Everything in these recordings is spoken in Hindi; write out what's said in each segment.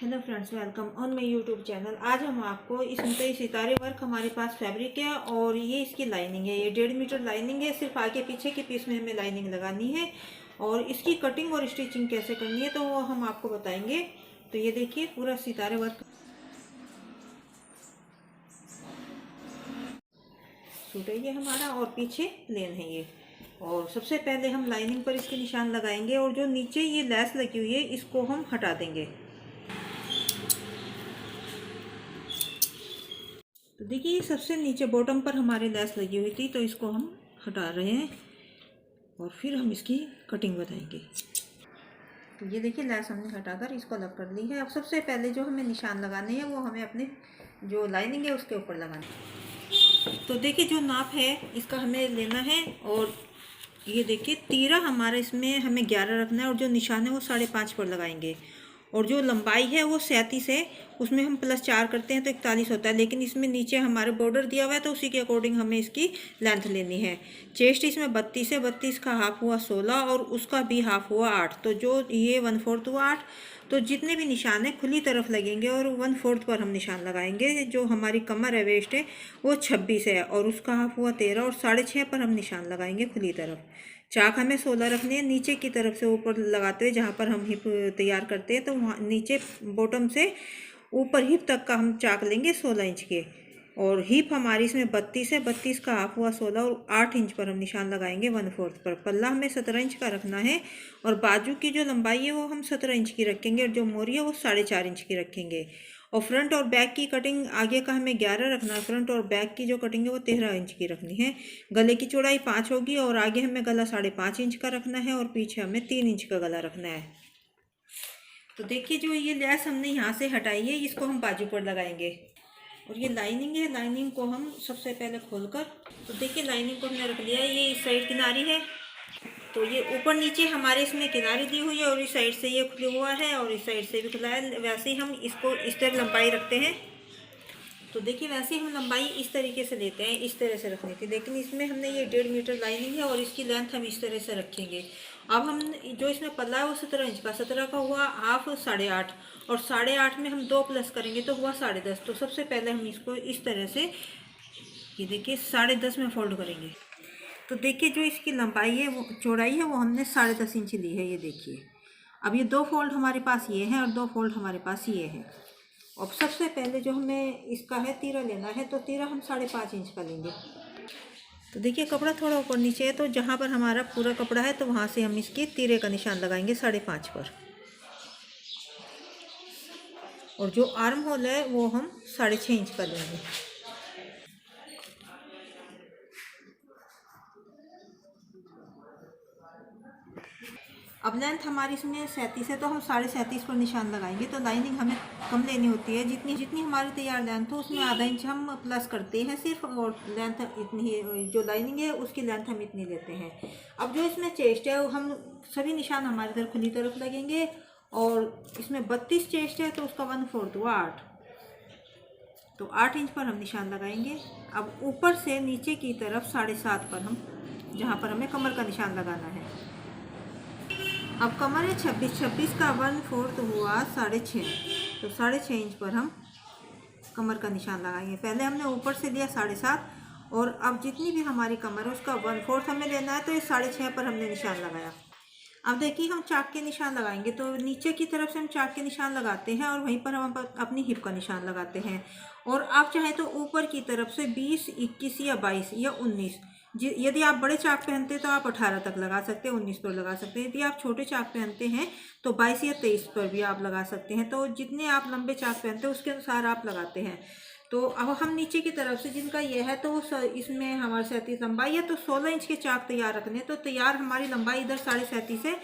Hello friends, welcome on my YouTube channel. आज हम आपको इसमें कई सितारे वर्क हमारे पास फैब्रिक है और ये इसकी लाइनिंग है। ये 1.5 मीटर लाइनिंग है। सिर्फ आगे पीछे के पीस में हमें लाइनिंग लगानी है और इसकी कटिंग और स्टिचिंग कैसे करनी है तो वो हम आपको बताएंगे। तो ये देखिए पूरा सितारे वर्क सूट है ये हमारा और पीछे प्लेन है ये। और सबसे पहले हम लाइनिंग पर इसके निशान लगाएंगे और जो नीचे ये लेस लगी हुई है इसको हम हटा देंगे। तो देखिए सबसे नीचे बॉटम पर हमारे लेस लगी हुई थी तो इसको हम हटा रहे हैं और फिर हम इसकी कटिंग बताएंगे। तो ये देखिए लेस हमने हटाकर इसको अलग कर ली है। अब सबसे पहले जो हमें निशान लगाने हैं वो हमें अपने जो लाइनिंग है उसके ऊपर लगाना है। तो देखिए जो नाप है इसका हमें लेना है और ये देखिए तीरा हमारा इसमें हमें 11 रखना है और जो निशान है वो 5.5 पर लगाएंगे। और जो लंबाई है वो 37 है, उसमें हम +4 करते हैं तो 41 होता है। लेकिन इसमें नीचे हमारे बॉर्डर दिया हुआ है तो उसी के अकॉर्डिंग हमें इसकी लेंथ लेनी है। चेस्ट इसमें 32 है, 32 का हाफ हुआ 16 और उसका भी हाफ हुआ 8। तो जो ये 1/4 हुआ 8। तो जितने भी निशान है खुली तरफ लगेंगे और 1/4 पर हम निशान लगाएंगे। जो हमारी कमर है, वेस्ट है, वो 26 है और उसका हाफ हुआ 13 और 6.5 पर हम निशान लगाएंगे खुली तरफ। चाक हमें 16 रखने हैं नीचे की तरफ से ऊपर लगाते हुए, जहाँ पर हम हिप तैयार करते हैं तो वहाँ नीचे बॉटम से ऊपर हिप तक का हम चाक लेंगे 16 इंच के। और हिप हमारी इसमें 32 है, 32 का हाफ हुआ 16 और 8 इंच पर हम निशान लगाएंगे 1/4 पर। पल्ला हमें 17 इंच का रखना है और बाजू की जो लंबाई है वो हम 17 इंच की रखेंगे और जो मोरी है वो 4.5 इंच की रखेंगे। और फ्रंट और बैक की कटिंग आगे का हमें 11 रखना है, फ्रंट और बैक की जो कटिंग है वो 13 इंच की रखनी है। गले की चौड़ाई 5 होगी और आगे हमें गला 5.5 इंच का रखना है और पीछे हमें 3 इंच का गला रखना है। तो देखिए जो ये लेस हमने यहाँ से हटाई है इसको हम बाजू पर लगाएंगे। और ये लाइनिंग है, लाइनिंग को हम सबसे पहले खोलकर, तो देखिए लाइनिंग को हमने रख लिया है। ये इस साइड किनारी है तो ये ऊपर नीचे हमारे इसमें किनारी दी हुई है और इस साइड से ये खुला हुआ है और इस साइड से भी खुला है। वैसे ही हम इसको इस तरह लंबाई रखते हैं। तो देखिए वैसे ही हम लंबाई इस तरीके से लेते हैं, इस तरह से रखनी थी, लेकिन इसमें हमने ये 1.5 मीटर लाइनिंग है और इसकी लेंथ हम इस तरह से रखेंगे। अब हम जो इसमें पल्ला है वो 17 इंच का, 17 का हुआ हाफ 8.5 और 8.5 में हम 2 प्लस करेंगे तो हुआ 10.5। तो सबसे पहले हम इसको इस तरह से ये देखिए 10.5 में फोल्ड करेंगे। तो देखिए जो इसकी लंबाई है वो चौड़ाई है वो हमने 10.5 इंच ली है, ये देखिए। अब ये 2 फोल्ड हमारे पास ये हैं और 2 फोल्ड हमारे पास ये है। अब सबसे पहले जो हमें इसका है तीरा लेना है तो तीरा हम 5.5 इंच का लेंगे। तो देखिए कपड़ा थोड़ा ऊपर नीचे है तो जहाँ पर हमारा पूरा कपड़ा है तो वहाँ से हम इसके तीरे का निशान लगाएंगे 5.5 पर। और जो आर्म होल है वो हम 6.5 इंच का लेंगे। अब लेंथ हमारी इसमें 37 है तो हम 37.5 पर निशान लगाएंगे। तो लाइनिंग हमें कम लेनी होती है, जितनी जितनी हमारी तैयार लेंथ हो उसमें आधा इंच हम प्लस करते हैं सिर्फ, और लेंथ इतनी जो लाइनिंग है उसकी लेंथ हम इतनी लेते हैं। अब जो इसमें चेस्ट है हम सभी निशान हमारी तरफ खुली तरफ लगेंगे और इसमें 32 चेस्ट है तो उसका 1/4 हुआ 8। तो 8 इंच पर हम निशान लगाएंगे। अब ऊपर से नीचे की तरफ 7.5 पर हम, जहाँ पर हमें कमर का निशान लगाना है। अब कमर है 26, 26 का 1/4 हुआ 6.5। तो 6.5 इंच पर हम कमर का निशान लगाएंगे। पहले हमने ऊपर से लिया 7.5 और अब जितनी भी हमारी कमर है उसका 1/4 हमें लेना है तो ये 6.5 पर हमने निशान लगाया। अब देखिए हम चाक के निशान लगाएंगे तो नीचे की तरफ से हम चाक के निशान लगाते हैं और वहीं पर हम अपनी हिप का निशान लगाते हैं। और आप चाहे तो ऊपर की तरफ से 20, 21 या 22 या 19, यदि आप बड़े चाक पहनते हैं तो आप 18 तक लगा सकते हैं, 19 पर लगा सकते हैं। यदि आप छोटे चाक पहनते हैं तो 22 या 23 पर भी आप लगा सकते हैं। तो जितने आप लंबे चाक पहनते हैं उसके अनुसार आप लगाते हैं। तो अब हम नीचे की तरफ से जिनका यह है तो इसमें हमारी 37 लंबाई है तो 16 इंच के चाक तैयार रखने। तो तैयार हमारी लंबाई इधर 37.5 है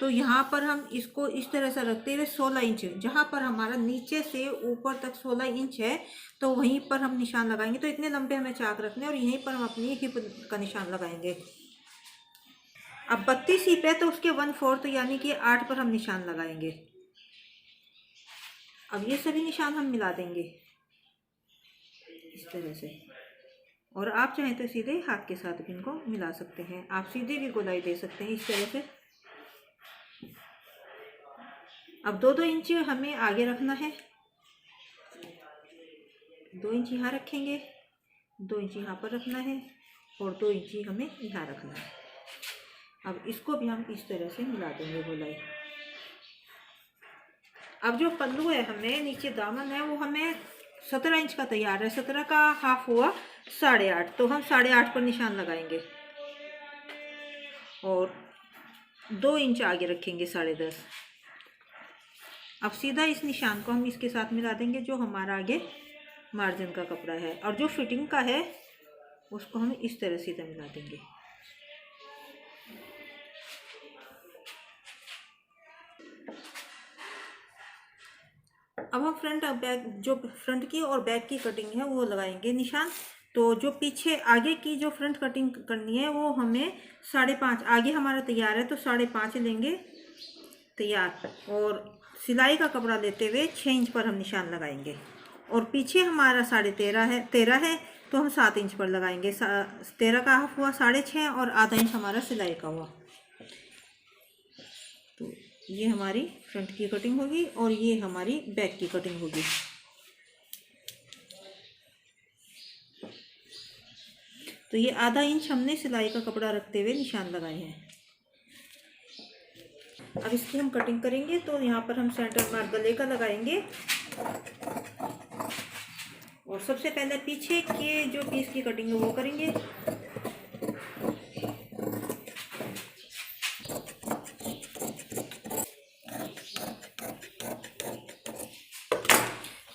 तो यहाँ पर हम इसको इस तरह से रखते हुए 16 इंच, जहाँ पर हमारा नीचे से ऊपर तक 16 इंच है तो वहीं पर हम निशान लगाएंगे। तो इतने लंबे हमें चाक रखने और यहीं पर हम अपनी हिप का निशान लगाएंगे। अब 32 हिप है तो उसके 1/4 यानी कि 8 पर हम निशान लगाएंगे। अब ये सभी निशान हम मिला देंगे इस तरह से, और आप चाहें तो सीधे हाथ के साथ भी इनको मिला सकते हैं। आप सीधे भी गोलाई दे सकते हैं इस तरह से। अब 2-2 इंच हमें आगे रखना है, 2 इंच यहाँ रखेंगे, 2 इंच यहाँ पर रखना है और 2 इंच हमें यहाँ रखना है। अब इसको भी हम इस तरह से मिला देंगे गोलाई। अब जो पल्लू है हमें नीचे दामन है वो हमें 17 इंच का तैयार है, 17 का हाफ हुआ 8.5, तो हम 8.5 पर निशान लगाएंगे और 2 इंच आगे रखेंगे 10.5। अब सीधा इस निशान को हम इसके साथ मिला देंगे जो हमारा आगे मार्जिन का कपड़ा है, और जो फिटिंग का है उसको हम इस तरह सीधा मिला देंगे। अब हम फ्रंट और बैक, जो फ्रंट की और बैक की कटिंग है वो लगाएंगे निशान। तो जो पीछे आगे की जो फ्रंट कटिंग करनी है वो हमें 5.5, आगे हमारा तैयार है तो 5.5 लेंगे तैयार, और सिलाई का कपड़ा लेते हुए 6 इंच पर हम निशान लगाएंगे। और पीछे हमारा 13.5 है तो हम 7 इंच पर लगाएंगे। 13 का हाफ हुआ 6.5 और आधा इंच हमारा सिलाई का हुआ। तो ये हमारी फ्रंट की कटिंग होगी और ये हमारी बैक की कटिंग होगी। तो ये आधा इंच हमने सिलाई का कपड़ा रखते हुए निशान लगाए हैं। अब इसकी हम कटिंग करेंगे तो यहाँ पर हम सेंटर मार्क गले का लगाएंगे और सबसे पहले पीछे के जो पीस की कटिंग है वो करेंगे।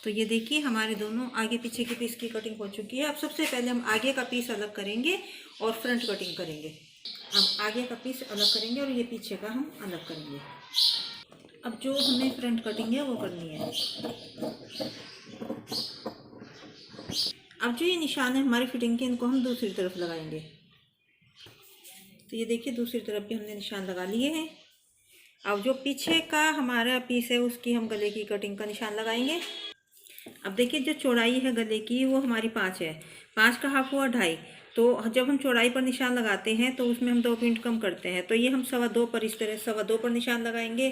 तो ये देखिए हमारे दोनों आगे पीछे के पीस की कटिंग हो चुकी है। अब सबसे पहले हम आगे का पीस अलग करेंगे और फ्रंट कटिंग करेंगे। हम आगे का पीस अलग करेंगे और ये पीछे का हम अलग करेंगे। अब जो हमें फ्रंट कटिंग है वो करनी है। अब जो ये निशान है हमारी फिटिंग के, इनको हम दूसरी तरफ लगाएंगे। तो ये देखिए दूसरी तरफ भी हमने निशान लगा लिए हैं। अब जो पीछे का हमारा पीस है उसकी हम गले की कटिंग का निशान लगाएंगे। अब देखिए जो चौड़ाई है गले की वो हमारी 5 है, 5 का हाफ हुआ 2.5। तो जब हम चौड़ाई पर निशान लगाते हैं तो उसमें हम 2 पॉइंट कम करते हैं, तो ये हम 2.25 पर, इस तरह 2.25 पर निशान लगाएंगे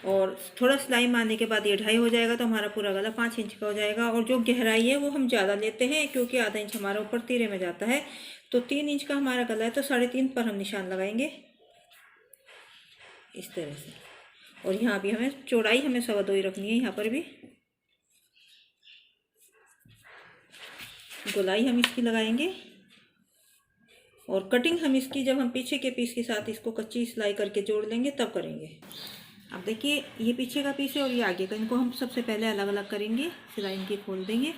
और थोड़ा सिलाई मारने के बाद ये 2.5 हो जाएगा तो हमारा पूरा गला 5 इंच का हो जाएगा। और जो गहराई है वो हम ज़्यादा लेते हैं क्योंकि आधा इंच हमारा ऊपर तीरे में जाता है। तो 3 इंच का हमारा गला है तो 3.5 पर हम निशान लगाएंगे इस तरह से। और यहाँ भी हमें चौड़ाई हमें 2.25 ही रखनी है। यहाँ पर भी गोलाई हम इसकी लगाएंगे और कटिंग हम इसकी जब हम पीछे के पीस के साथ इसको कच्ची सिलाई करके जोड़ लेंगे तब करेंगे। अब देखिए ये पीछे का पीस है और ये आगे का, इनको हम सबसे पहले अलग अलग करेंगे, सिलाई इनकी खोल देंगे।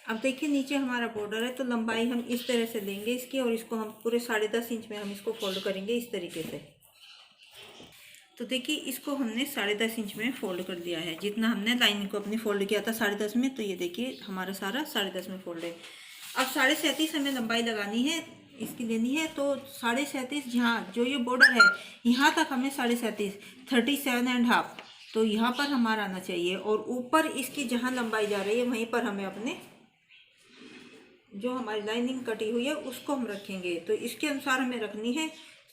अब देखिए नीचे हमारा बॉर्डर है तो लंबाई हम इस तरह से लेंगे इसकी और इसको हम पूरे 10.5 इंच में हम इसको फोल्ड करेंगे इस तरीके से। तो देखिए इसको हमने 10.5 इंच में फोल्ड कर दिया है, जितना हमने लाइनिंग को अपनी फोल्ड किया था 10.5 में। तो ये देखिए हमारा सारा 10.5 में फोल्ड है। अब 37.5 हमें लंबाई लगानी है, इसकी लेनी है। तो 37.5 जहाँ जो ये बॉर्डर है यहाँ तक हमें 37.5, 37.5 तो यहाँ पर हमारा आना चाहिए। और ऊपर इसकी जहाँ लंबाई जा रही है वहीं पर हमें अपने जो हमारी लाइनिंग कटी हुई है उसको हम रखेंगे। तो इसके अनुसार हमें रखनी है।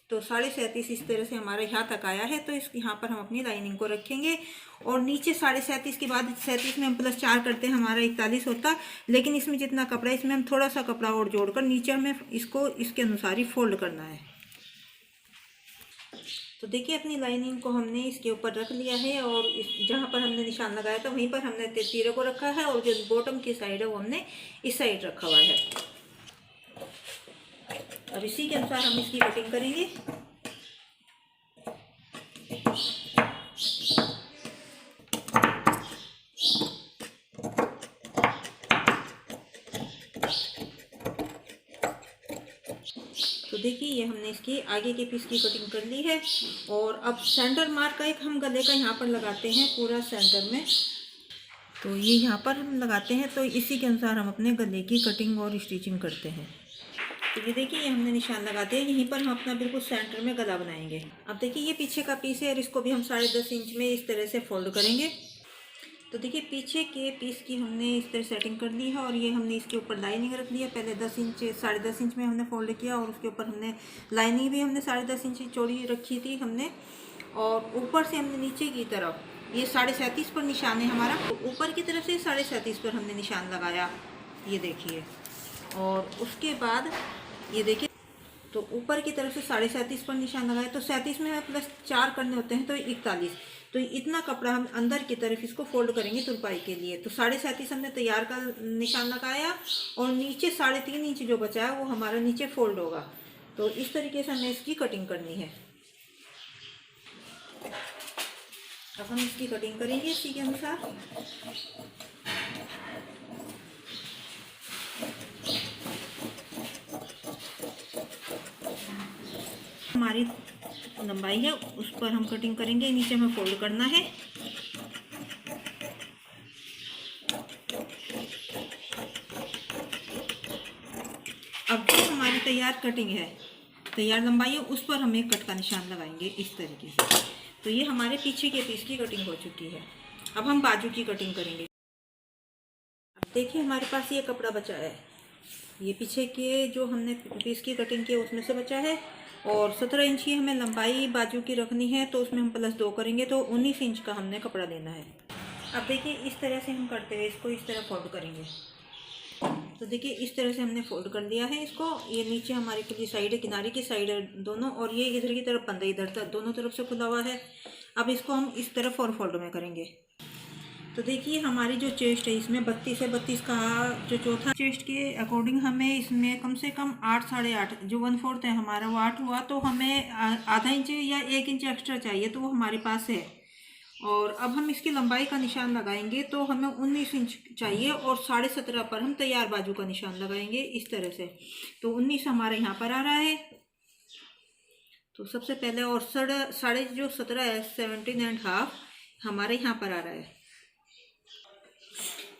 तो 37.5 इस तरह से हमारा यहाँ तक आया है तो इस यहाँ पर हम अपनी लाइनिंग को रखेंगे। और नीचे 37.5 के बाद 37 में हम +4 करते हैं, हमारा 41 होता। लेकिन इसमें जितना कपड़ा है इसमें हम थोड़ा सा कपड़ा और जोड़कर नीचे हमें इसको इसके अनुसार ही फोल्ड करना है। तो देखिए अपनी लाइनिंग को हमने इसके ऊपर रख लिया है और इस जहाँ पर हमने निशान लगाया था वहीं पर हमने तीरे को रखा है और जो बॉटम की साइड है वो हमने इस साइड रखा हुआ है। और इसी के अनुसार हम इसकी कटिंग करेंगे। तो देखिए ये हमने इसकी आगे के पीस की कटिंग कर ली है। और अब सेंटर मार्क का एक हम गले का यहाँ पर लगाते हैं पूरा सेंटर में। तो ये यहाँ पर हम लगाते हैं तो इसी के अनुसार हम अपने गले की कटिंग और स्टिचिंग करते हैं। तो ये देखिए ये हमने निशान लगा दिया, यहीं पर हम अपना बिल्कुल सेंटर में गला बनाएंगे। अब देखिए ये पीछे का पीस है और इसको भी हम 10.5 इंच में इस तरह से फोल्ड करेंगे। तो देखिए पीछे के पीस की हमने इस तरह सेटिंग कर ली है और ये हमने इसके ऊपर लाइनिंग रख ली है। पहले 10 इंच 10.5 इंच में हमने फोल्ड किया और उसके ऊपर हमने लाइनिंग भी हमने 10.5 इंच चौड़ी रखी थी हमने। और ऊपर से हमने नीचे की तरफ ये 37.5 पर निशान है हमारा, तो ऊपर की तरफ से 37.5 पर हमने निशान लगाया, ये देखिए। और उसके बाद ये देखिए, तो ऊपर की तरफ से 37.5 पर निशान लगाया, तो 37 में प्लस 4 करने होते हैं तो 41। तो इतना कपड़ा हम अंदर की तरफ इसको फोल्ड करेंगे तुरपाई के लिए। तो 37.5 हमने तैयार का निशान लगाया और नीचे 3.5 इंच जो बचा है वो हमारा नीचे फोल्ड होगा। तो इस तरीके से हमें इसकी कटिंग करनी है। अब हम इसकी कटिंग करेंगे इसी के अनुसार। हमारी लंबाई है उस पर हम कटिंग करेंगे, नीचे हमें फोल्ड करना है। अब जो हमारी तैयार कटिंग है, तैयार लंबाई है, उस पर हम एक कट का निशान लगाएंगे इस तरीके से। तो ये हमारे पीछे के पीस की कटिंग हो चुकी है। अब हम बाजू की कटिंग करेंगे। अब देखिए हमारे पास ये कपड़ा बचा है, ये पीछे के जो हमने पीस की कटिंग की उसमें से बचा है। और 17 इंच की हमें लंबाई बाजू की रखनी है, तो उसमें हम प्लस 2 करेंगे, तो 19 इंच का हमने कपड़ा लेना है। अब देखिए इस तरह से हम करते हुए इसको इस तरह फोल्ड करेंगे। तो देखिए इस तरह से हमने फोल्ड कर लिया है इसको। ये नीचे हमारी खुली साइड है, किनारे की साइड है दोनों, और ये इधर की तरफ बंदा इधर तक दोनों तरफ से खुला हुआ है। अब इसको हम इस तरफ और फोल्ड में करेंगे। तो देखिए हमारी जो चेस्ट है इसमें 32 है, 32 का जो चौथा चेस्ट के अकॉर्डिंग हमें इसमें कम से कम 8 साढ़े 8 जो 1/4 है हमारा वो 8 हुआ। तो हमें आधा इंच या 1 इंच एक्स्ट्रा चाहिए, तो वो हमारे पास है। और अब हम इसकी लंबाई का निशान लगाएंगे, तो हमें 19 इंच चाहिए और 17.5 पर हम तैयार बाजू का निशान लगाएंगे इस तरह से। तो 19 हमारे यहाँ पर आ रहा है। तो सबसे पहले और साढ़े जो 17 है 17.5 हमारे यहाँ पर आ रहा है।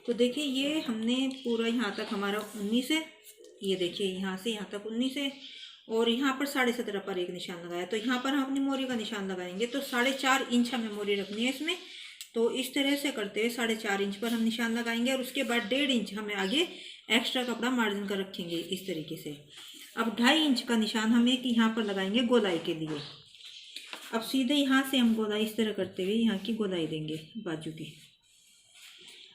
तो देखिए ये हमने पूरा यहाँ तक हमारा 19 है, ये देखिए यहाँ से यहाँ तक 19 है। और यहाँ पर 17.5 पर एक निशान लगाया, तो यहाँ पर हम अपनी मोरी का निशान लगाएंगे। तो 4.5 इंच हमें मोरी रखनी है इसमें। तो इस तरह से करते हुए 4.5 इंच पर हम निशान लगाएंगे और उसके बाद 1.5 इंच हमें आगे एक्स्ट्रा कपड़ा मार्जिन का रखेंगे इस तरीके से। अब 2.5 इंच का निशान हम एक यहाँ पर लगाएंगे गोलाई के लिए। अब सीधे यहाँ से हम गोलाई इस तरह करते हुए यहाँ की गोलाई देंगे बाजू की।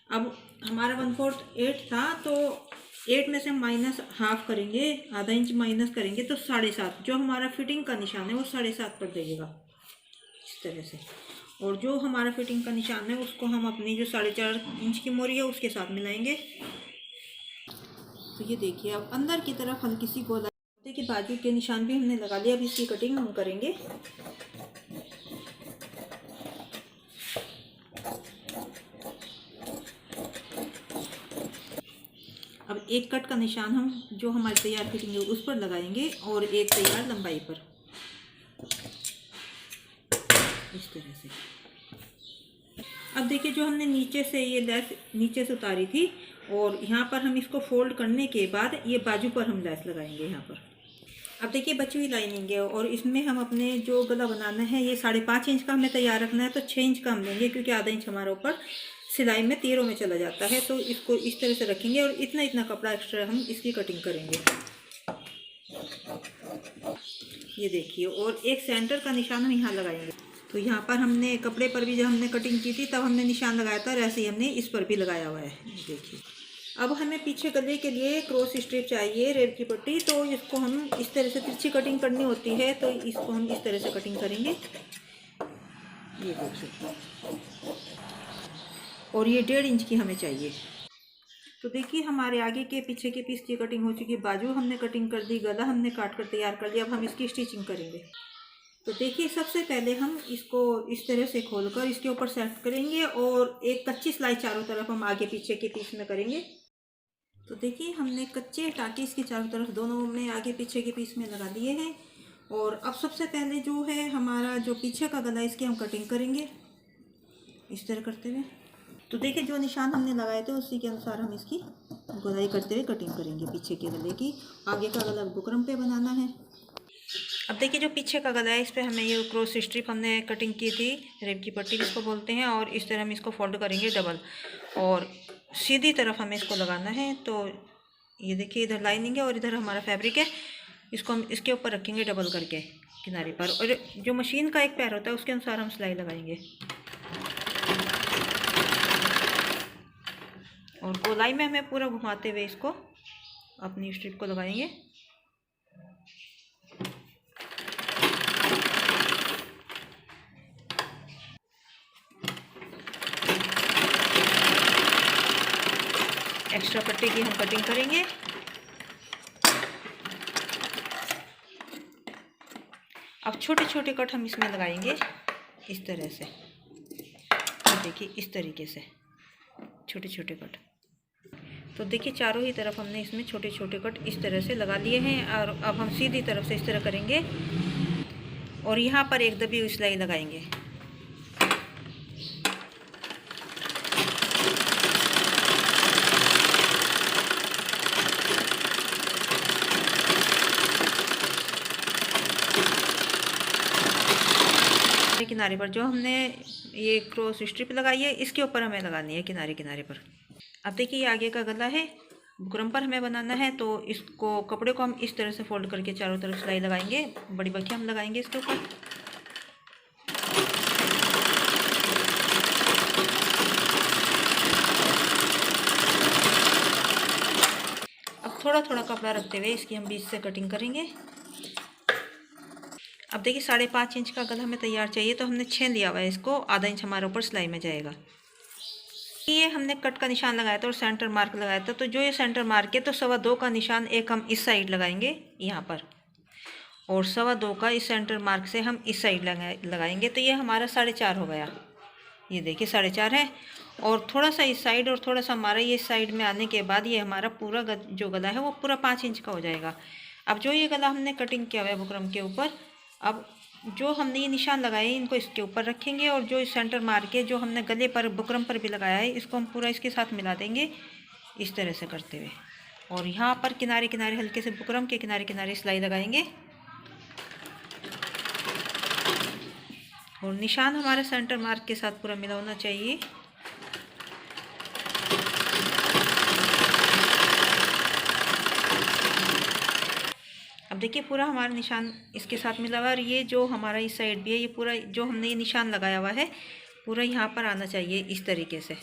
अब हमारा 1/4 8 था, तो 8 में से हम -1/2 करेंगे, आधा इंच माइनस करेंगे, तो 7.5 जो हमारा फिटिंग का निशान है वो 7.5 पर देगा इस तरह से। और जो हमारा फिटिंग का निशान है उसको हम अपनी जो 4.5 इंच की मोरी है उसके साथ मिलाएंगे। तो ये देखिए अब अंदर की तरफ हल्की सी गोलाई, देखिए बाजू के निशान भी हमने लगा लिया। अब इसकी कटिंग हम करेंगे। अब एक कट का निशान हम जो हमारी तैयार फिटिंग है उस पर लगाएंगे और एक तैयार लंबाई पर इस तरह से। अब देखिए जो हमने नीचे से ये लेस नीचे से उतारी थी और यहाँ पर हम इसको फोल्ड करने के बाद ये बाजू पर हम लेस लगाएंगे यहाँ पर। अब देखिए बची हुई लाइनिंग है और इसमें हम अपने जो गला बनाना है ये 5.5 इंच का हमें तैयार रखना है, तो 6 इंच का हम लेंगे क्योंकि आधा इंच हमारे ऊपर सिलाई में तीरों में चला जाता है। तो इसको इस तरह से रखेंगे और इतना इतना कपड़ा एक्स्ट्रा हम इसकी कटिंग करेंगे, ये देखिए। और एक सेंटर का निशान हम यहाँ लगाएंगे। तो यहाँ पर हमने कपड़े पर भी जब हमने कटिंग की थी तब हमने निशान लगाया था, ऐसे ही हमने इस पर भी लगाया हुआ है, देखिए। अब हमें पीछे गले के लिए क्रॉस स्ट्रिप चाहिए रेड की पट्टी, तो इसको हम इस तरह से तिरछी कटिंग करनी होती है, तो इसको हम इस तरह से कटिंग करेंगे, ये देखिए। और ये 1.5 इंच की हमें चाहिए। तो देखिए हमारे आगे के पीछे के पीस की कटिंग हो चुकी है। बाजू हमने कटिंग कर दी, गला हमने काट कर तैयार कर लिया। अब हम इसकी स्टिचिंग करेंगे। तो देखिए सबसे पहले हम इसको इस तरह से खोलकर इसके ऊपर सेट करेंगे और एक कच्ची सिलाई चारों तरफ हम आगे पीछे के पीस में करेंगे। तो देखिए हमने कच्चे टाके इसके चारों तरफ दोनों में आगे पीछे के पीस में लगा दिए हैं। और अब सबसे पहले जो है हमारा जो पीछे का गला इसकी हम कटिंग करेंगे इस तरह करते हुए। तो देखिए जो निशान हमने लगाए थे उसी के अनुसार हम इसकी गोलाई करते हुए कटिंग करेंगे पीछे के गले की। आगे का गला बुकरम पे बनाना है। अब देखिए जो पीछे का गला है इस पर हमें ये क्रॉस स्ट्रिप हमने कटिंग की थी, रेब की पट्टी जिसको बोलते हैं, और इस तरह हम इसको फोल्ड करेंगे डबल, और सीधी तरफ हमें इसको लगाना है। तो ये देखिए इधर लाइनिंग है और इधर हमारा फैब्रिक है, इसको हम इसके ऊपर रखेंगे डबल करके किनारे पर, और जो मशीन का एक पैर होता है उसके अनुसार हम सिलाई लगाएंगे, और गोलाई में हमें पूरा घुमाते हुए इसको अपनी स्ट्रिप को लगाएंगे। एक्स्ट्रा पट्टी की हम कटिंग करेंगे। अब छोटे छोटे कट हम इसमें लगाएंगे इस तरह से, तो देखिए इस तरीके से छोटे छोटे कट। तो देखिए चारों ही तरफ हमने इसमें छोटे छोटे कट इस तरह से लगा लिए हैं, और अब हम सीधी तरफ से इस तरह करेंगे और यहाँ पर एक दबी हुई सिलाई लगाएंगे। किनारे पर जो हमने ये क्रॉस स्ट्रिप लगाई है इसके ऊपर हमें लगानी है किनारे किनारे पर। अब देखिए ये आगे का गला है, बुकरम पर हमें बनाना है, तो इसको कपड़े को हम इस तरह से फोल्ड करके चारों तरफ सिलाई लगाएंगे, बड़ी बखिया हम लगाएंगे इसके ऊपर। अब थोड़ा थोड़ा कपड़ा रखते हुए इसकी हम बीच से कटिंग करेंगे। अब देखिए 5.5 इंच का गला हमें तैयार चाहिए, तो हमने 6 लिया हुआ है, इसको आधा इंच हमारे ऊपर सिलाई में जाएगा। ये हमने कट का निशान लगाया था और सेंटर मार्क लगाया था, तो जो ये सेंटर मार्क है तो 2.25 का निशान एक हम इस साइड लगाएंगे यहाँ पर, और 2.25 का इस सेंटर मार्क से हम इस साइड लगाएंगे, तो ये हमारा 4.5 हो गया। ये देखिए 4.5 है, और थोड़ा सा इस साइड और थोड़ा सा हमारा ये साइड में आने के बाद ये हमारा पूरा जो गला है वो पूरा 5 इंच का हो जाएगा। अब जो ये गला हमने कटिंग किया हुआ है बुकरम के ऊपर, अब जो हमने ये निशान लगाए इनको इसके ऊपर रखेंगे, और जो सेंटर मार के जो हमने गले पर बुकरम पर भी लगाया है इसको हम पूरा इसके साथ मिला देंगे इस तरह से करते हुए, और यहाँ पर किनारे किनारे हल्के से बुकरम के किनारे किनारे सिलाई लगाएंगे, और निशान हमारे सेंटर मार्क के साथ पूरा मिला होना चाहिए। अब देखिए पूरा हमारा निशान इसके साथ मिला हुआ है, और ये जो हमारा इस साइड भी है ये पूरा जो हमने ये निशान लगाया हुआ है पूरा यहाँ पर आना चाहिए इस तरीके से।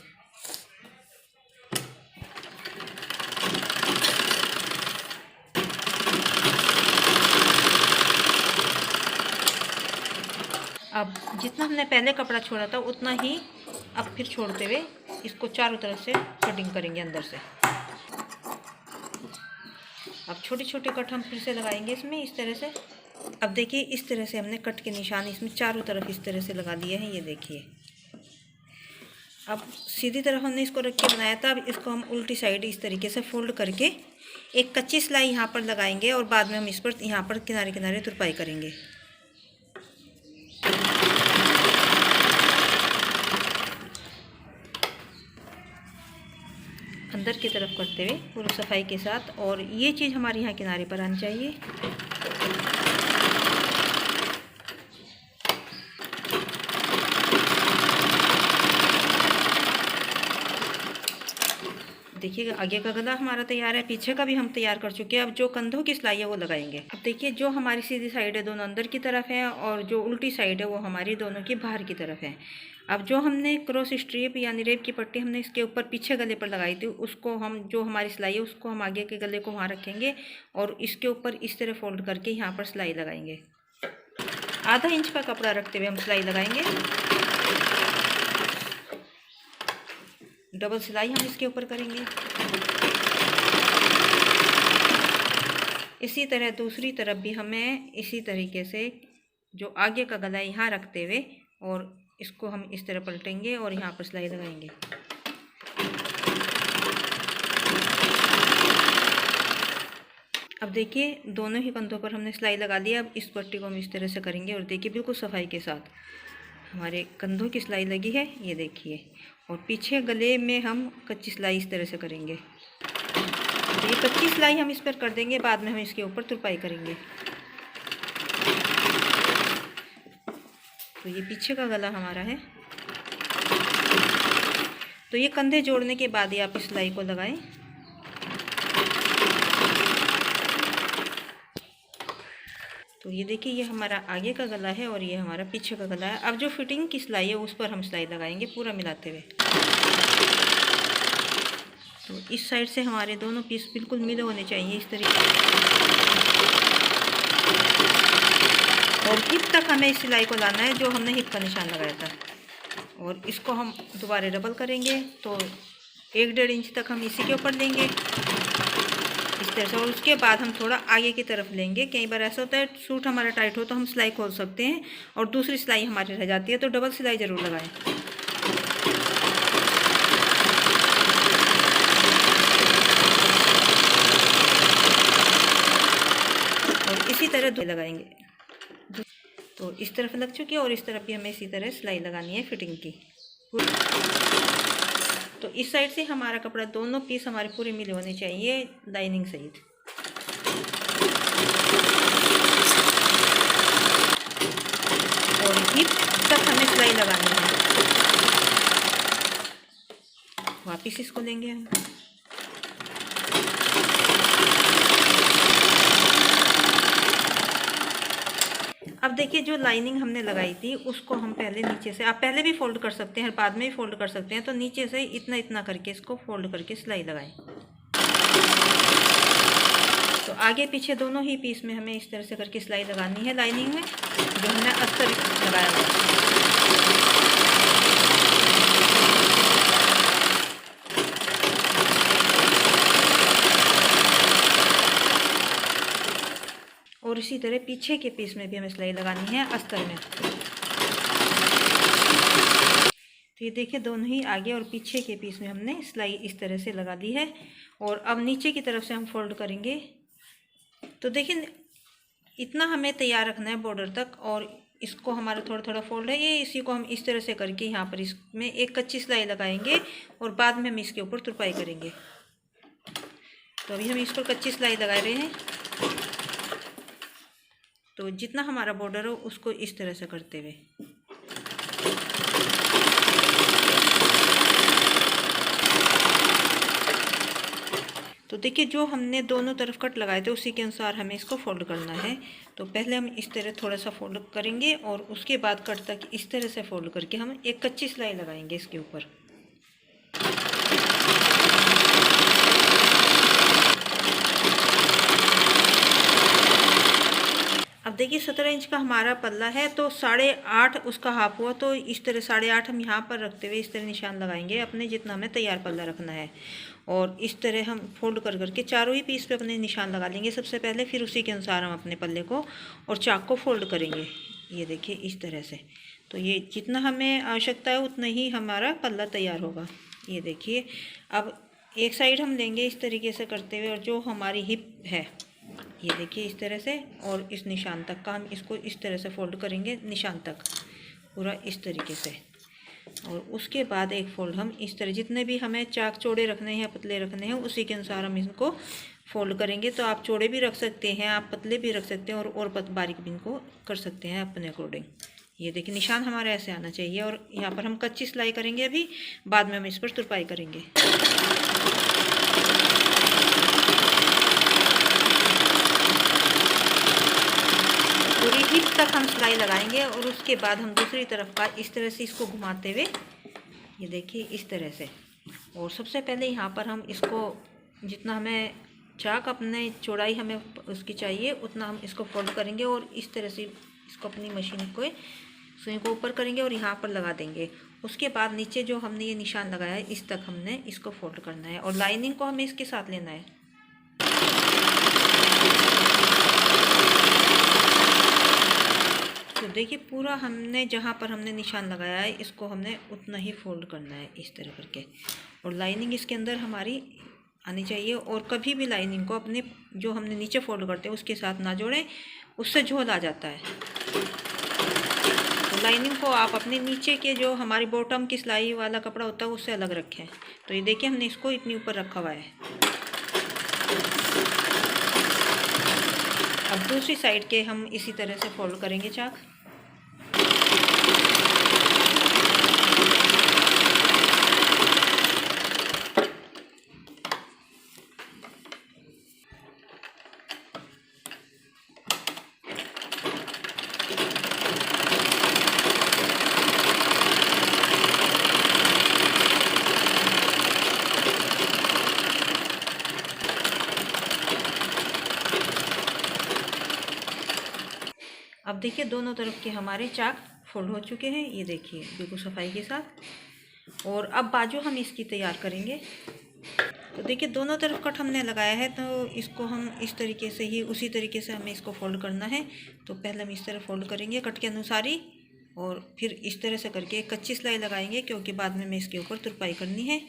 अब जितना हमने पहले कपड़ा छोड़ा था उतना ही अब फिर छोड़ते हुए इसको चारों तरफ से कटिंग करेंगे अंदर से। अब छोटे छोटे कट हम फिर से लगाएंगे इसमें इस तरह से। अब देखिए इस तरह से हमने कट के निशान इसमें चारों तरफ इस तरह से लगा दिए हैं, ये देखिए। अब सीधी तरफ हमने इसको रख के बनाया था, अब इसको हम उल्टी साइड इस तरीके से फोल्ड करके एक कच्ची सिलाई यहाँ पर लगाएंगे, और बाद में हम इस पर यहाँ पर किनारे किनारे तुरपाई करेंगे। अंदर की तरफ करते हुए पूरी सफाई के साथ, और ये चीज़ हमारे यहाँ किनारे पर आनी चाहिए। देखिए आगे का गला हमारा तैयार है, पीछे का भी हम तैयार कर चुके हैं। अब जो कंधों की सिलाई है वो लगाएंगे। अब देखिए जो हमारी सीधी साइड है दोनों अंदर की तरफ है, और जो उल्टी साइड है वो हमारी दोनों की बाहर की तरफ है। अब जो हमने क्रॉस स्ट्रिप यानी रेब की पट्टी हमने इसके ऊपर पीछे गले पर लगाई थी, उसको हम जो हमारी सिलाई है उसको हम आगे के गले को वहाँ रखेंगे, और इसके ऊपर इस तरह फोल्ड करके यहाँ पर सिलाई लगाएंगे। आधा इंच का कपड़ा रखते हुए हम सिलाई लगाएंगे। डबल सिलाई हम इसके ऊपर करेंगे। इसी तरह दूसरी तरफ भी हमें इसी तरीके से जो आगे का गला यहाँ रखते हुए, और इसको हम इस तरह पलटेंगे और यहाँ पर सिलाई लगाएंगे। अब देखिए दोनों ही कंधों पर हमने सिलाई लगा दी। अब इस पट्टी को हम इस तरह से करेंगे, और देखिए बिल्कुल सफाई के साथ हमारे कंधों की सिलाई लगी है, ये देखिए। और पीछे गले में हम कच्ची सिलाई इस तरह से करेंगे। ये कच्ची सिलाई हम इस पर कर देंगे, बाद में हम इसके ऊपर तुरपाई करेंगे। तो ये पीछे का गला हमारा है। तो ये कंधे जोड़ने के बाद ही आप इस सिलाई को लगाएं। तो ये देखिए, ये हमारा आगे का गला है और ये हमारा पीछे का गला है। अब जो फिटिंग की सिलाई है उस पर हम सिलाई लगाएंगे पूरा मिलाते हुए। तो इस साइड से हमारे दोनों पीस बिल्कुल मिले होने चाहिए इस तरीके से, और हिप तक हमें इस सिलाई को लाना है जो हमने हिप का निशान लगाया था। और इसको हम दोबारा डबल करेंगे तो 1-1.5 इंच तक हम इसी के ऊपर लेंगे इस तरह से, और उसके बाद हम थोड़ा आगे की तरफ लेंगे। कई बार ऐसा होता है सूट हमारा टाइट हो तो हम सिलाई खोल सकते हैं और दूसरी सिलाई हमारी रह जाती है, तो डबल सिलाई ज़रूर लगाएं। और इसी तरह लगाएंगे। तो इस तरफ लग चुकी है और इस तरफ भी हमें इसी तरह सिलाई लगानी है फिटिंग की। तो इस साइड से हमारा कपड़ा दोनों पीस हमारे पूरे मिले होने चाहिए लाइनिंग सहित। और हिप तक हमें सिलाई लगानी है। वापिस इसको लेंगे हम। अब देखिए, जो लाइनिंग हमने लगाई थी उसको हम पहले नीचे से, आप पहले भी फोल्ड कर सकते हैं और बाद में भी फोल्ड कर सकते हैं, तो नीचे से इतना इतना करके इसको फोल्ड करके सिलाई लगाएं। तो आगे पीछे दोनों ही पीस में हमें इस तरह से करके सिलाई लगानी है लाइनिंग में, जो हमने अस्तर लगाया हुआ। और इसी तरह पीछे के पीस में भी हमें सिलाई लगानी है अस्तर में। तो ये देखिए, दोनों ही आगे और पीछे के पीस में हमने सिलाई इस तरह से लगा दी है। और अब नीचे की तरफ से हम फोल्ड करेंगे। तो देखिए, इतना हमें तैयार रखना है बॉर्डर तक, और इसको हमारा थोड़ा थोड़ा फोल्ड है ये, इसी को हम इस तरह से करके यहाँ पर इसमें एक कच्ची सिलाई लगाएंगे और बाद में हम इसके ऊपर तुरपाई करेंगे। तो अभी हम इस पर कच्ची सिलाई लगा रहे हैं। तो जितना हमारा बॉर्डर हो उसको इस तरह से करते हुए, तो देखिए, जो हमने दोनों तरफ कट लगाए थे उसी के अनुसार हमें इसको फोल्ड करना है। तो पहले हम इस तरह थोड़ा सा फोल्ड करेंगे और उसके बाद कट तक इस तरह से फोल्ड करके हम एक कच्ची सिलाई लगाएंगे इसके ऊपर। अब देखिए, 17 इंच का हमारा पल्ला है, तो 8.5 उसका हाफ हुआ। तो इस तरह 8.5 हम यहाँ पर रखते हुए इस तरह निशान लगाएंगे अपने जितना हमें तैयार पल्ला रखना है। और इस तरह हम फोल्ड कर करके चारों ही पीस पे अपने निशान लगा लेंगे सबसे पहले, फिर उसी के अनुसार हम अपने पल्ले को और चाक को फोल्ड करेंगे। ये देखिए इस तरह से। तो ये जितना हमें आवश्यकता है उतना ही हमारा पल्ला तैयार होगा। ये देखिए, अब एक साइड हम लेंगे इस तरीके से करते हुए, और जो हमारी हिप है ये देखिए इस तरह से, और इस निशान तक का हम इसको इस तरह से फोल्ड करेंगे निशान तक पूरा इस तरीके से। और उसके बाद एक फोल्ड हम इस तरह, जितने भी हमें चाक चौड़े रखने हैं पतले रखने हैं उसी के अनुसार हम इनको फोल्ड करेंगे। तो आप चौड़े भी रख सकते हैं, आप पतले भी रख सकते हैं, और बारीक भी इनको कर सकते हैं अपने अकॉर्डिंग। ये देखिए, निशान हमारा ऐसे आना चाहिए। और यहाँ पर हम कच्ची सिलाई करेंगे अभी, बाद में हम इस पर तुरपाई करेंगे। पूरी हिप तक हम सिलाई लगाएंगे और उसके बाद हम दूसरी तरफ का इस तरह से इसको घुमाते हुए, ये देखिए इस तरह से। और सबसे पहले यहाँ पर हम इसको, जितना हमें चाक अपने चौड़ाई हमें उसकी चाहिए उतना हम इसको फोल्ड करेंगे और इस तरह से इसको अपनी मशीन को सुई को ऊपर करेंगे और यहाँ पर लगा देंगे। उसके बाद नीचे जो हमने ये निशान लगाया है इस तक हमने इसको फोल्ड करना है, और लाइनिंग को हमें इसके साथ लेना है। तो देखिए, पूरा हमने जहाँ पर हमने निशान लगाया है इसको हमने उतना ही फोल्ड करना है इस तरह करके, और लाइनिंग इसके अंदर हमारी आनी चाहिए। और कभी भी लाइनिंग को अपने जो हमने नीचे फोल्ड करते हैं उसके साथ ना जोड़ें, उससे झोल आ जाता है। तो लाइनिंग को आप अपने नीचे के जो हमारी बॉटम की सिलाई वाला कपड़ा होता है उससे अलग रखें। तो ये देखिए, हमने इसको इतनी ऊपर रखा हुआ है। अब दूसरी साइड के हम इसी तरह से फोल्ड करेंगे चाक। अब देखिए दोनों तरफ के हमारे चाक फोल्ड हो चुके हैं, ये देखिए बिल्कुल सफाई के साथ। और अब बाजू हम इसकी तैयार करेंगे। तो देखिए दोनों तरफ कट हमने लगाया है, तो इसको हम इस तरीके से ही उसी तरीके से हमें इसको फोल्ड करना है। तो पहले हम इस तरह फोल्ड करेंगे कट के अनुसार ही, और फिर इस तरह से करके एक कच्ची सिलाई लगाएंगे, क्योंकि बाद में हमें इसके ऊपर तुरपाई करनी है।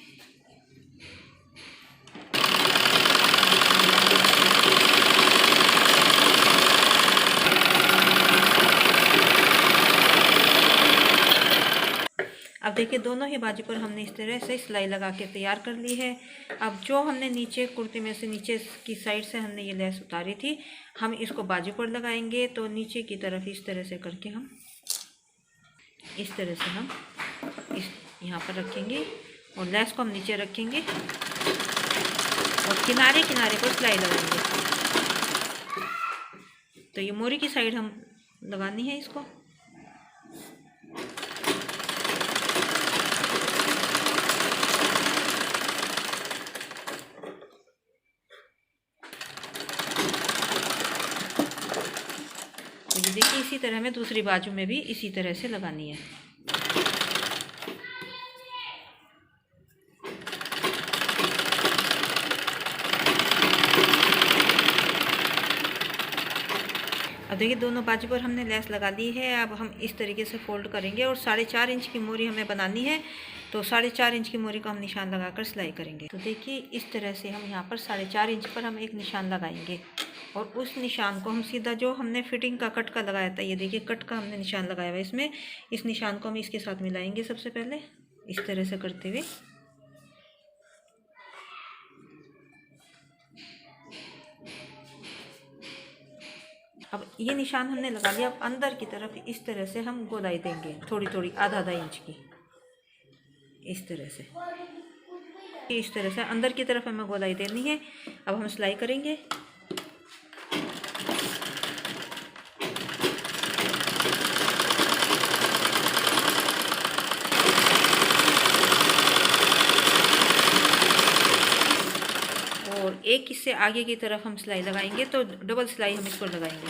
अब देखिए दोनों ही बाजू पर हमने इस तरह से सिलाई लगा के तैयार कर ली है। अब जो हमने नीचे कुर्ती में से नीचे की साइड से हमने ये लेस उतारी थी, हम इसको बाजू पर लगाएंगे। तो नीचे की तरफ इस तरह से करके हम इस तरह से हम इस यहाँ पर रखेंगे और लेस को हम नीचे रखेंगे और किनारे किनारे पर सिलाई लगाएंगे। तो ये मोरी की साइड हम लगानी है इसको। तो ये देखिए इसी तरह हमें दूसरी बाजू में भी इसी तरह से लगानी है। अब देखिए दोनों बाजू पर हमने लेस लगा दी है। अब हम इस तरीके से फोल्ड करेंगे और 4.5 इंच की मोरी हमें बनानी है। तो 4.5 इंच की मोरी को हम निशान लगाकर सिलाई करेंगे। तो देखिए इस तरह से हम यहाँ पर 4.5 इंच पर हम एक निशान लगाएंगे और उस निशान को हम सीधा जो हमने फिटिंग का कट का लगाया था, ये देखिए कट का हमने निशान लगाया हुआ है इसमें, इस निशान को हम इसके साथ मिलाएंगे सबसे पहले इस तरह से करते हुए। अब ये निशान हमने लगा लिया। अब अंदर की तरफ इस तरह से हम गोलाई देंगे, थोड़ी थोड़ी आधा इंच की, इस तरह से अंदर की तरफ हमें गोलाई देनी है। अब हम सिलाई करेंगे। और एक इससे आगे की तरफ हम सिलाई लगाएंगे, तो डबल सिलाई हम इस पर लगाएंगे।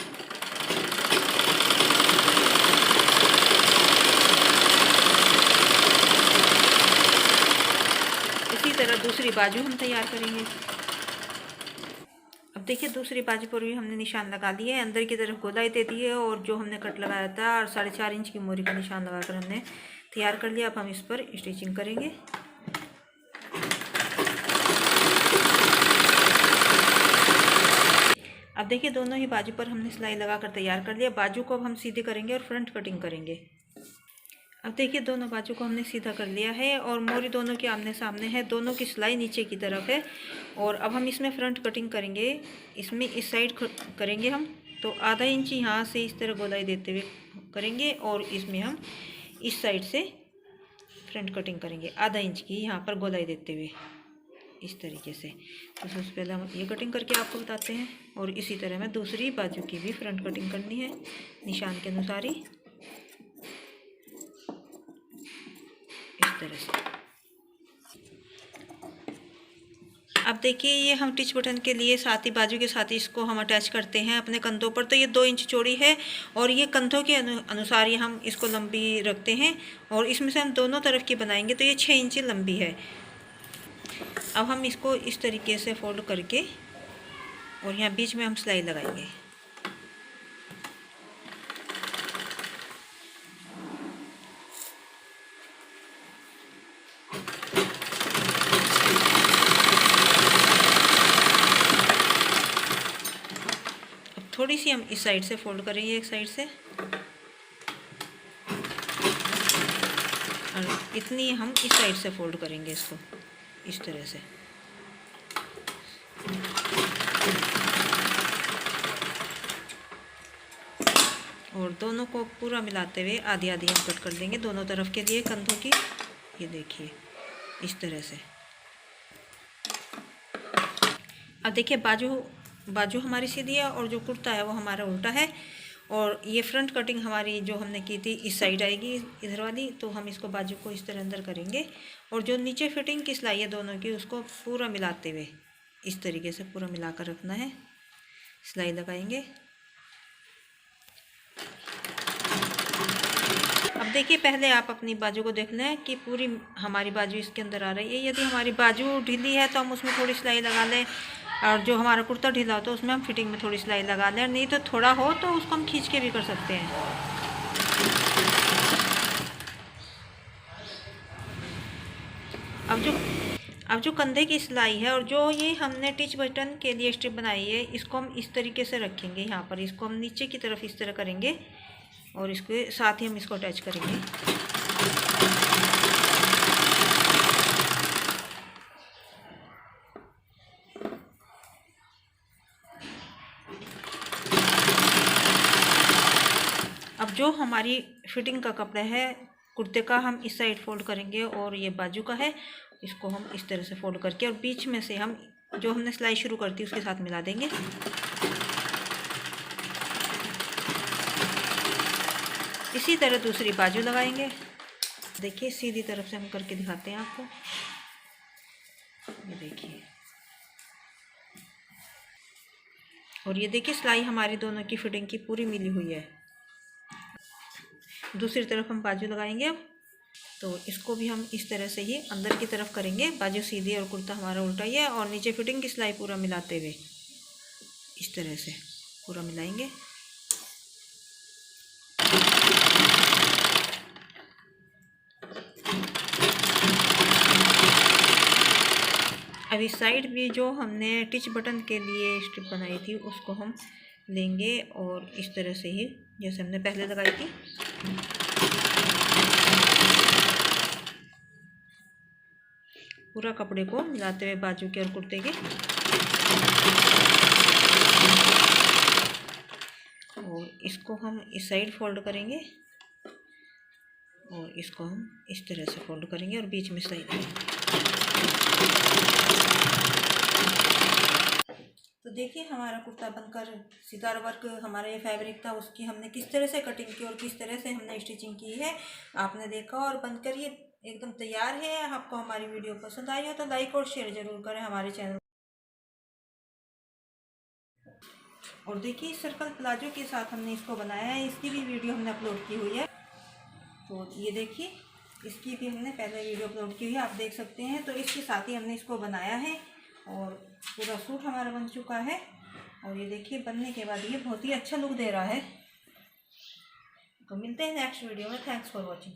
इसी तरह दूसरी बाजू हम तैयार करेंगे। अब देखिए दूसरी बाजू पर भी हमने निशान लगा दिए, अंदर की तरफ गोलाई दे दी है और जो हमने कट लगाया था और 4.5 इंच की मोरी का निशान लगाकर हमने तैयार कर लिया। अब हम इस पर स्टिचिंग करेंगे। अब देखिए दोनों ही बाजू पर हमने सिलाई लगाकर तैयार कर लिया। बाजू को अब हम सीधे करेंगे और फ्रंट कटिंग करेंगे। अब देखिए दोनों बाजू को हमने सीधा कर लिया है और मोरी दोनों के आमने सामने है, दोनों की सिलाई नीचे की तरफ है। और अब हम इसमें फ्रंट कटिंग करेंगे। इसमें इस साइड करेंगे हम, तो आधा इंच यहाँ से इस तरह गोलाई देते हुए करेंगे और इसमें हम इस साइड से फ्रंट कटिंग करेंगे आधा इंच की, यहाँ पर गोलाई देते हुए इस तरीके से। तो सबसे पहले हम ये कटिंग करके आपको बताते हैं और इसी तरह में दूसरी बाजू की भी फ्रंट कटिंग करनी है निशान के अनुसार ही, इस तरह से। अब देखिए ये हम टिच बटन के लिए साथ ही बाजू के साथ ही इसको हम अटैच करते हैं अपने कंधों पर। तो ये 2 इंच चौड़ी है और ये कंधों के अनुसार ही हम इसको लंबी रखते हैं और इसमें से हम दोनों तरफ की बनाएंगे, तो ये 6 इंच लंबी है। अब हम इसको इस तरीके से फोल्ड करके और यहाँ बीच में हम सिलाई लगाएंगे। अब थोड़ी सी हम इस साइड से फोल्ड करेंगे, एक साइड से, और इतनी हम इस साइड से फोल्ड करेंगे इसको इस तरह से। और दोनों को पूरा मिलाते हुए आधी आधी हम कट कर देंगे दोनों तरफ के लिए कंधों की। ये देखिए इस तरह से। अब देखिए बाजू हमारी सीधी है और जो कुर्ता है वो हमारा उल्टा है। और ये फ्रंट कटिंग हमारी जो हमने की थी इस साइड आएगी इधर वाली, तो हम इसको बाजू को इस तरह अंदर करेंगे और जो नीचे फिटिंग की सिलाई है दोनों की उसको पूरा मिलाते हुए इस तरीके से पूरा मिलाकर रखना है। सिलाई लगाएंगे। अब देखिए, पहले आप अपनी बाजू को देख लें कि पूरी हमारी बाजू इसके अंदर आ रही है। यदि हमारी बाजू ढीली है तो हम उसमें थोड़ी सिलाई लगा लें, और जो हमारा कुर्ता ढीला हो तो उसमें हम फिटिंग में थोड़ी सिलाई लगा लें, नहीं तो थोड़ा हो तो उसको हम खींच के भी कर सकते हैं। अब जो कंधे की सिलाई है और जो ये हमने टिच बटन के लिए स्ट्रिप बनाई है, इसको हम इस तरीके से रखेंगे। यहाँ पर इसको हम नीचे की तरफ इस तरह करेंगे और इसके साथ ही हम इसको अटैच करेंगे। अब जो हमारी फिटिंग का कपड़ा है कुर्ते का, हम इस साइड फोल्ड करेंगे और ये बाजू का है, इसको हम इस तरह से फोल्ड करके और बीच में से हम जो हमने सिलाई शुरू कर दी उसके साथ मिला देंगे। इसी तरह दूसरी बाजू लगाएंगे। देखिए, सीधी तरफ से हम करके दिखाते हैं आपको। ये देखिए, और ये देखिए सिलाई हमारी दोनों की फिटिंग की पूरी मिली हुई है। दूसरी तरफ हम बाजू लगाएंगे अब, तो इसको भी हम इस तरह से ही अंदर की तरफ करेंगे। बाजू सीधी और कुर्ता हमारा उल्टा ही है, और नीचे फिटिंग की सिलाई पूरा मिलाते हुए इस तरह से पूरा मिलाएंगे। अब इस साइड भी जो हमने टिच बटन के लिए स्ट्रिप बनाई थी उसको हम लेंगे और इस तरह से ही जैसे हमने पहले लगाई थी पूरा कपड़े को मिलाते हुए बाजू के और कुर्ते के, और इसको हम इस साइड फोल्ड करेंगे और इसको हम इस तरह से फोल्ड करेंगे और बीच में सिलाई करेंगे। तो देखिए, हमारा कुर्ता बनकर सितारा वर्क हमारा ये फैब्रिक था, उसकी हमने किस तरह से कटिंग की और किस तरह से हमने स्टिचिंग की है आपने देखा, और बनकर ये एकदम तैयार है। आपको हमारी वीडियो पसंद आई हो तो लाइक और शेयर जरूर करें हमारे चैनल। और देखिए, सर्कल प्लाजो के साथ हमने इसको बनाया है, इसकी भी वीडियो हमने अपलोड की हुई है। तो ये देखिए, इसकी भी हमने पहले वीडियो अपलोड की हुई है, आप देख सकते हैं। तो इसके साथ ही हमने इसको बनाया है और पूरा सूट हमारा बन चुका है। और ये देखिए, बनने के बाद ये बहुत ही अच्छा लुक दे रहा है। तो मिलते हैं नेक्स्ट वीडियो में। Thanks for watching.